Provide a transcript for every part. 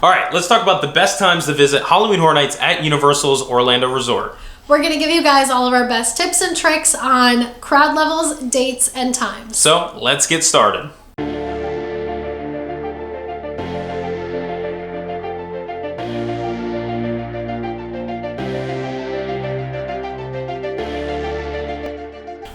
All right, let's talk about the best times to visit Halloween Horror Nights at Universal's Orlando Resort. We're going to give you guys all of our best tips and tricks on crowd levels, dates, and times. So let's get started.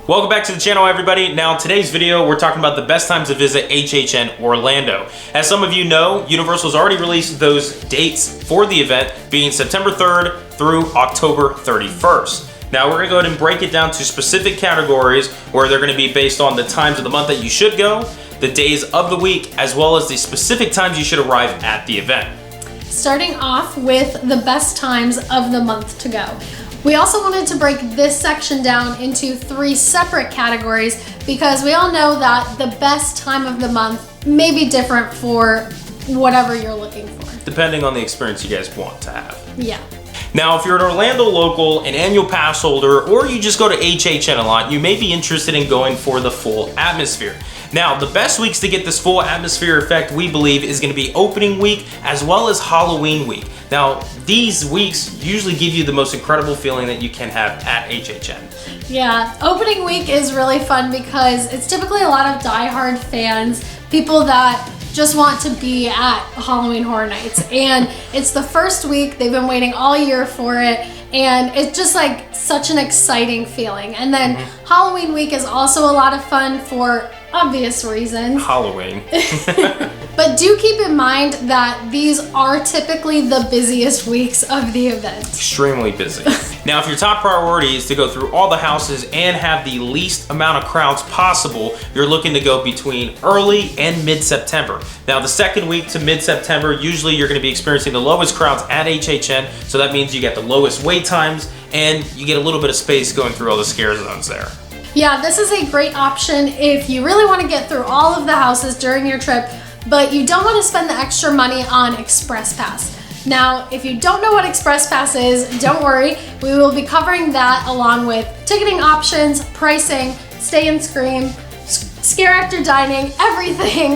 Welcome back to the channel, everybody. Now, today's video, we're talking about the best times to visit HHN Orlando. As some of you know, Universal's already released those dates for the event, being September 3rd through October 31st. Now, we're gonna go ahead and break it down to specific categories where they're gonna be based on the times of the month that you should go, the days of the week, as well as the specific times you should arrive at the event. Starting off with the best times of the month to go. We also wanted to break this section down into 3 separate categories because we all know that the best time of the month may be different for whatever you're looking for. Depending on the experience you guys want to have. Yeah. Now, if you're an Orlando local, an annual pass holder, or you just go to HHN a lot, you may be interested in going for the full atmosphere. Now, the best weeks to get this full atmosphere effect, we believe, is going to be opening week as well as Halloween week. Now, these weeks usually give you the most incredible feeling that you can have at HHN. Yeah, opening week is really fun because it's typically a lot of diehard fans, people that just want to be at Halloween Horror Nights. And it's the first week, they've been waiting all year for it, and it's just like such an exciting feeling. And then Halloween week is also a lot of fun for obvious reasons. Halloween. But do keep in mind that these are typically the busiest weeks of the event. Extremely busy. Now, if your top priority is to go through all the houses and have the least amount of crowds possible, you're looking to go between early and mid-September. Now, the second week to mid-September, usually you're going to be experiencing the lowest crowds at HHN, so that means you get the lowest wait times and you get a little bit of space going through all the scare zones there. Yeah, this is a great option if you really want to get through all of the houses during your trip, but you don't want to spend the extra money on Express Pass. Now, if you don't know what Express Pass is, don't worry. We will be covering that along with ticketing options, pricing, stay and scream, scare actor dining, everything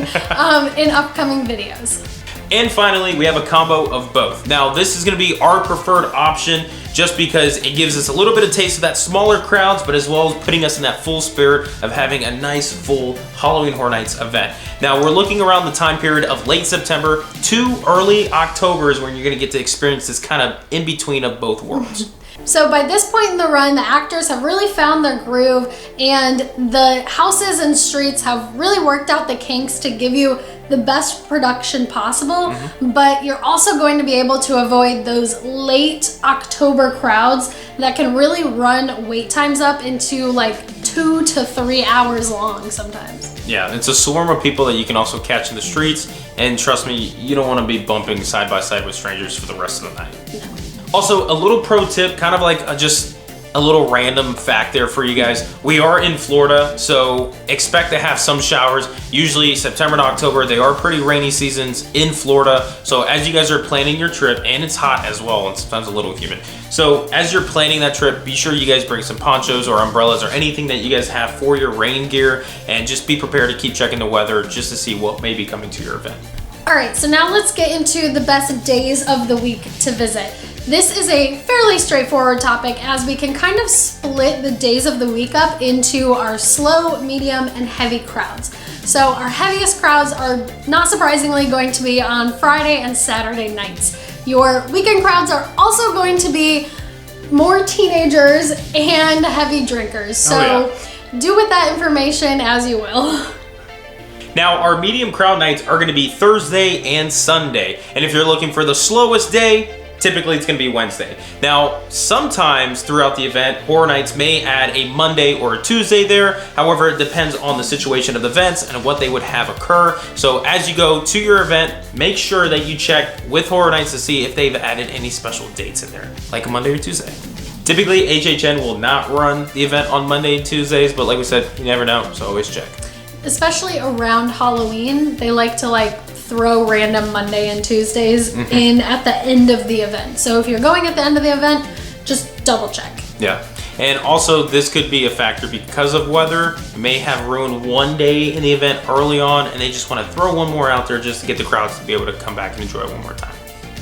in upcoming videos. And finally, we have a combo of both. Now, this is going to be our preferred option just because it gives us a little bit of taste of that smaller crowds, but as well as putting us in that full spirit of having a nice full Halloween Horror Nights event. Now, we're looking around the time period of late September to early October is when you're going to get to experience this kind of in between of both worlds. So by this point in the run, the actors have really found their groove, and the houses and streets have really worked out the kinks to give you the best production possible, but you're also going to be able to avoid those late October crowds that can really run wait times up into like 2 to 3 hours long sometimes. Yeah, it's a swarm of people that you can also catch in the streets, and trust me, you don't want to be bumping side by side with strangers for the rest of the night. No. Also, a little pro tip, kind of like just a little random fact there for you guys. We are in Florida, so expect to have some showers. Usually September to October, they are pretty rainy seasons in Florida. So as you guys are planning your trip, and it's hot as well, and sometimes a little humid. So as you're planning that trip, be sure you guys bring some ponchos or umbrellas or anything that you guys have for your rain gear, and just be prepared to keep checking the weather just to see what may be coming to your event. All right, so now let's get into the best days of the week to visit. This is a fairly straightforward topic as we can kind of split the days of the week up into our slow, medium, and heavy crowds. So our heaviest crowds are not surprisingly going to be on Friday and Saturday nights. Your weekend crowds are also going to be more teenagers and heavy drinkers. So do with that information as you will. Now, our medium crowd nights are going to be Thursday and Sunday. And if you're looking for the slowest day, typically it's going to be Wednesday. Now, sometimes throughout the event, Horror Nights may add a Monday or a Tuesday there. However, it depends on the situation of the events and what they would have occur. So as you go to your event, make sure that you check with Horror Nights to see if they've added any special dates in there, like a Monday or Tuesday. Typically, HHN will not run the event on Monday and Tuesdays, but like we said, you never know, so always check. Especially around Halloween, they like to throw random Monday and Tuesdays in at the end of the event. So if you're going at the end of the event, just double check. Yeah. And also, this could be a factor because of weather. It may have ruined one day in the event early on, and they just want to throw one more out there just to get the crowds to be able to come back and enjoy it one more time.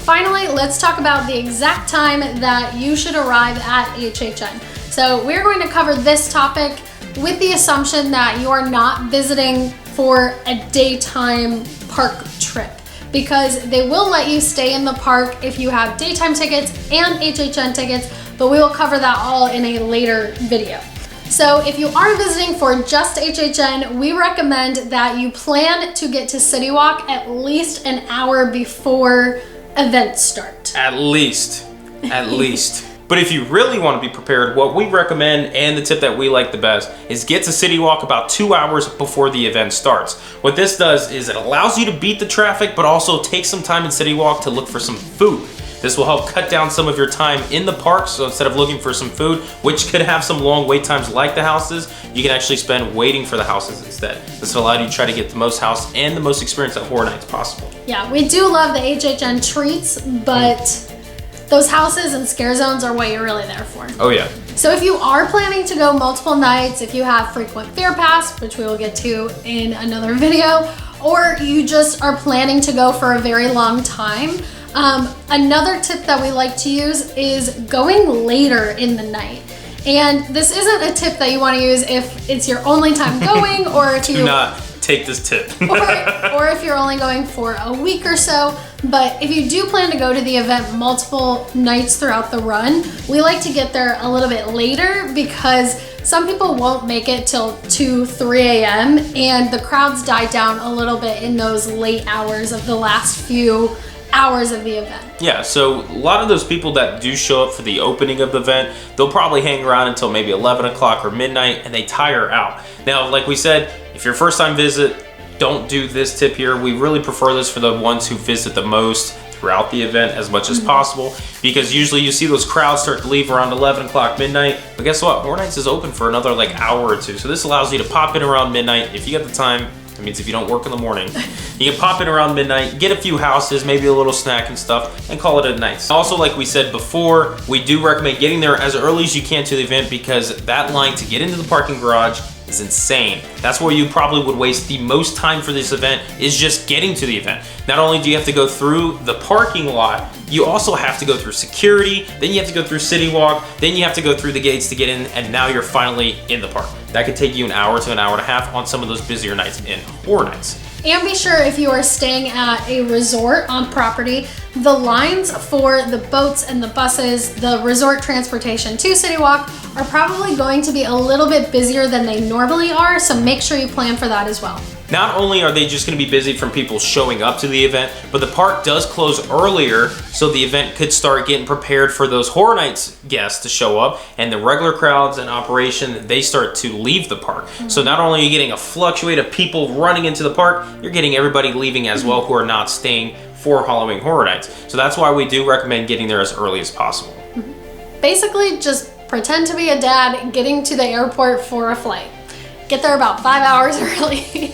Finally, let's talk about the exact time that you should arrive at HHN. So we're going to cover this topic with the assumption that you are not visiting for a daytime park trip, because they will let you stay in the park if you have daytime tickets and HHN tickets, but we will cover that all in a later video. So if you are visiting for just HHN, we recommend that you plan to get to City Walk at least an hour before events start. At least. But if you really want to be prepared, what we recommend and the tip that we like the best is get to City Walk about 2 hours before the event starts. What this does is it allows you to beat the traffic, but also take some time in City Walk to look for some food. This will help cut down some of your time in the park, so instead of looking for some food, which could have some long wait times like the houses, you can actually spend waiting for the houses instead. This will allow you to try to get the most house and the most experience at Horror Nights possible. Yeah, we do love the HHN treats, but those houses and scare zones are what you're really there for. Oh yeah. So if you are planning to go multiple nights, if you have frequent Fear Pass, which we will get to in another video, or you just are planning to go for a very long time, another tip that we like to use is going later in the night. And this isn't a tip that you want to use if it's your only time going, or if Do not take this tip. or if you're only going for a week or so. But if you do plan to go to the event multiple nights throughout the run, we like to get there a little bit later, because some people won't make it till 2, 3 a.m. and the crowds die down a little bit in those late hours of the last few hours of the event. Yeah, so a lot of those people that do show up for the opening of the event, they'll probably hang around until maybe 11 o'clock or midnight, and they tire out. Now, like we said, if you're first time visit, don't do this tip here. We really prefer this for the ones who visit the most throughout the event as much as possible, because usually you see those crowds start to leave around 11 o'clock, midnight, but guess what? Horror Nights is open for another like hour or two, so this allows you to pop in around midnight if you get the time. That means if you don't work in the morning, you can pop in around midnight, get a few houses, maybe a little snack and stuff, and call it a night. Also, like we said before, we do recommend getting there as early as you can to the event, because that line to get into the parking garage is insane. That's where you probably would waste the most time for this event, is just getting to the event. Not only do you have to go through the parking lot, you also have to go through security, then you have to go through City Walk, then you have to go through the gates to get in, and now you're finally in the park. That could take you an hour to an hour and a half on some of those busier nights in Horror Nights. And be sure, if you are staying at a resort on property, the lines for the boats and the buses, the resort transportation to City Walk, are probably going to be a little bit busier than they normally are, so make sure you plan for that as well. Not only are they just going to be busy from people showing up to the event, but the park does close earlier, so the event could start getting prepared for those Horror Nights guests to show up, and the regular crowds in operation, they start to leave the park. So not only are you getting a fluctuate of people running into the park, you're getting everybody leaving as well who are not staying for Halloween Horror Nights. So that's why we do recommend getting there as early as possible. Basically, just pretend to be a dad getting to the airport for a flight. Get there about 5 hours early.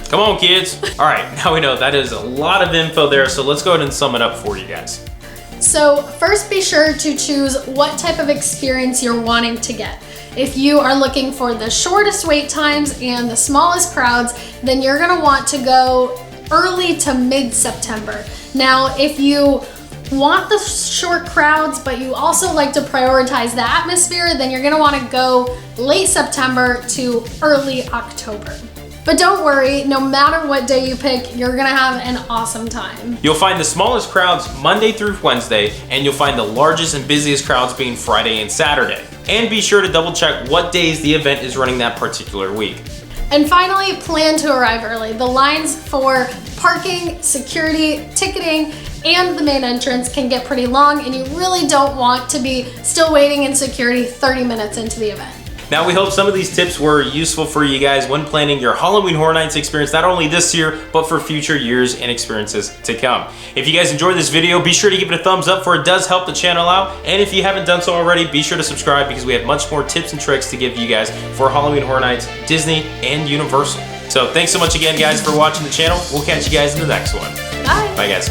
Come on, kids. All right, now we know that is a lot of info there, so let's go ahead and sum it up for you guys. So first, be sure to choose what type of experience you're wanting to get. If you are looking for the shortest wait times and the smallest crowds, then you're gonna want to go early to mid-September. Now, if you want the short crowds, but you also like to prioritize the atmosphere, then you're gonna wanna go late September to early October. But don't worry, no matter what day you pick, you're gonna have an awesome time. You'll find the smallest crowds Monday through Wednesday, and you'll find the largest and busiest crowds being Friday and Saturday. And be sure to double check what days the event is running that particular week. And finally, plan to arrive early. The lines for parking, security, ticketing, and the main entrance can get pretty long, and you really don't want to be still waiting in security 30 minutes into the event. Now, we hope some of these tips were useful for you guys when planning your Halloween Horror Nights experience, not only this year, but for future years and experiences to come. If you guys enjoyed this video, be sure to give it a thumbs up, for it does help the channel out. And if you haven't done so already, be sure to subscribe, because we have much more tips and tricks to give you guys for Halloween Horror Nights, Disney, and Universal. So thanks so much again, guys, for watching the channel. We'll catch you guys in the next one. Bye. Bye, guys.